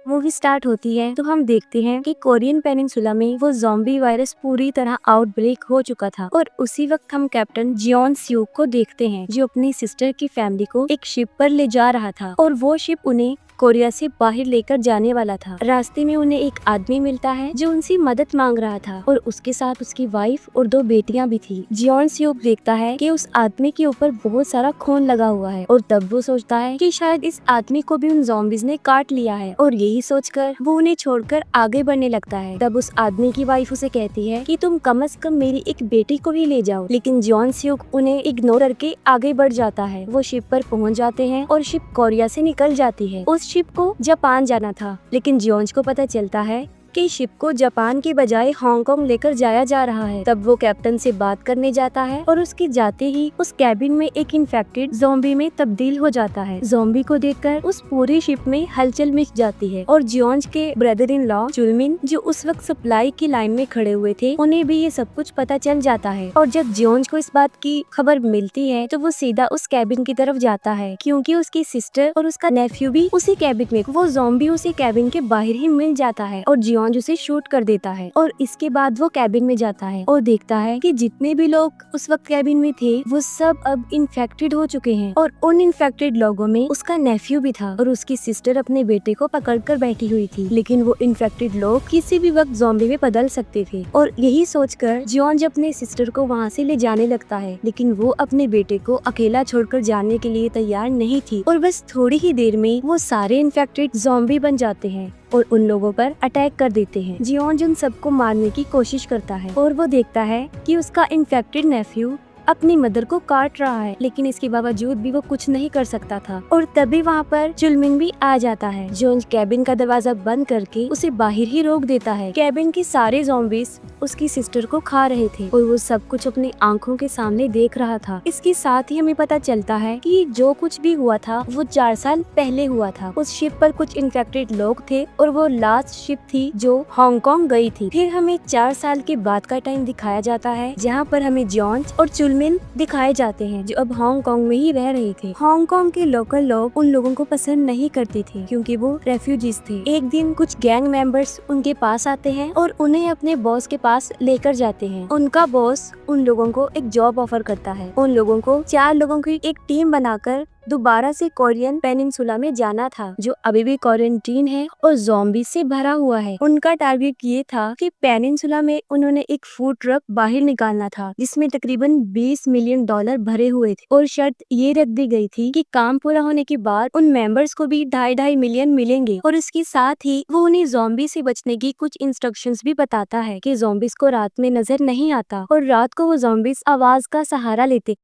Movie start होती है तो हम देखते हैं कि कोरियन पेनिनसुला में वो ज़ॉम्बी वायरस पूरी तरह आउटब्रेक हो चुका था और उसी वक्त हम कैप्टन जियोन स्यूक को देखते हैं जो अपनी सिस्टर की फैमिली को एक शिप पर ले जा रहा था और वो शिप उन्हें कोरिया से बाहर लेकर जाने वाला था। रास्ते में उन्हें एक आदमी मिलता है जो उनसे मदद मांग रहा था और उसके साथ उसकी वाइफ और 2 बेटियां भी थी। जियोन स्यूक देखता है कि उस आदमी के ऊपर बहुत सारा खून लगा हुआ है और तब वो सोचता है कि शायद इस आदमी को भी उन ज़ॉम्बीज़ ने काट लिया है और यही सोचकर वो उन्हें छोड़कर आगे बढ़ने लगता है। तब उस आदमी की वाइफ उसे कहती है कि तुम कम से कम मेरी एक बेटी को भी ले जाओ, लेकिन जियोन स्यूक उन्हें इग्नोर करके आगे बढ़ जाता है। वो शिप पर पहुंच जाते हैं और शिप कोरिया से निकल जाती है। उस शिप को जापान जाना था, लेकिन जियोंज को पता चलता है कि शिप को जापान के बजाय हांगकांग लेकर जाया जा रहा है। तब वो कैप्टन से बात करने जाता है और उसके जाते ही उस कैबिन में एक इन्फेक्टेड ज़ॉम्बी में तब्दील हो जाता है। ज़ॉम्बी को देखकर उस पूरी शिप में हलचल मच जाती है और जियोंज के ब्रदर इन लॉ चुलमिन जो उस वक्त सप्लाई की लाइन में खड़े हुए थे, उन्हें भी ये सब कुछ पता चल जाता है। और जब जियोंज को इस बात की खबर मिलती है तो वो सीधा उस कैबिन की तरफ जाता है, क्योंकि उसकी सिस्टर और उसका नेफ्यू भी उसी कैबिन में। वो ज़ॉम्बी उसी कैबिन के बाहर ही मिल जाता है और जियोंज उसे शूट कर देता है और इसके बाद वो कैबिन में जाता है और देखता है कि जितने भी लोग उस वक्त कैबिन में थे वो सब अब इन्फेक्टेड हो चुके हैं और उन इन्फेक्टेड लोगों में उसका नेफ्यू भी था और उसकी सिस्टर अपने बेटे को पकड़कर बैठी हुई थी। लेकिन वो इन्फेक्टेड लोग किसी भी वक्त ज़ॉम्बी में बदल सकते थे और यही सोचकर जियोंज अपने सिस्टर को वहाँ से ले जाने लगता है, लेकिन वो अपने बेटे को अकेला छोड़कर जाने के लिए तैयार नहीं थी और बस थोड़ी ही देर में वो सारे इन्फेक्टेड ज़ॉम्बी बन जाते हैं और उन लोगों पर अटैक कर देते हैं। जियोंज उन सबको मारने की कोशिश करता है और वो देखता है कि उसका इन्फेक्टेड नेफ्यू अपनी मदर को काट रहा है, लेकिन इसके बावजूद भी वो कुछ नहीं कर सकता था। और तभी वहाँ पर चुलमिन भी आ जाता है जो कैबिन का दरवाजा बंद करके उसे बाहर ही रोक देता है। कैबिन के सारे ज़ॉम्बीज़ उसकी सिस्टर को खा रहे थे और वो सब कुछ अपनी आंखों के सामने देख रहा था। इसके साथ ही हमें पता चलता है कि जो कुछ भी हुआ था वो 4 साल पहले हुआ था। उस शिप पर कुछ इन्फेक्टेड लोग थे और वो लास्ट शिप थी जो हांगकांग गई थी। फिर हमें 4 साल के बाद का टाइम दिखाया जाता है जहाँ पर हमें जियोंज और चुलमिन दिखाए जाते हैं जो अब हांगकांग में ही रह रहे थे। हांगकांग के लोकल लोग उन लोगों को पसंद नहीं करते थे क्योंकि वो रेफ्यूजीज थे। एक दिन कुछ गैंग मेंबर्स उनके पास आते हैं और उन्हें अपने बॉस के पास लेकर जाते हैं। उनका बॉस उन लोगों को एक जॉब ऑफर करता है। उन लोगों को 4 लोगों की एक टीम बनाकर दोबारा से कोरियन पेनिनसुला में जाना था जो अभी भी क्वारंटीन है और ज़ॉम्बी से भरा हुआ है। उनका टारगेट ये था कि पेनिनसुला में उन्होंने एक फूड ट्रक बाहर निकालना था जिसमें तकरीबन $20 मिलियन भरे हुए थे और शर्त ये रख दी गई थी कि काम पूरा होने के बाद उन मेंबर्स को भी 2.5 मिलियन मिलेंगे। और इसके साथ ही वो उन्हें ज़ॉम्बी से बचने की कुछ इंस्ट्रक्शंस भी बताता है कि ज़ॉम्बीज को रात में नजर नहीं आता और रात को वो ज़ॉम्बीज आवाज का सहारा लेते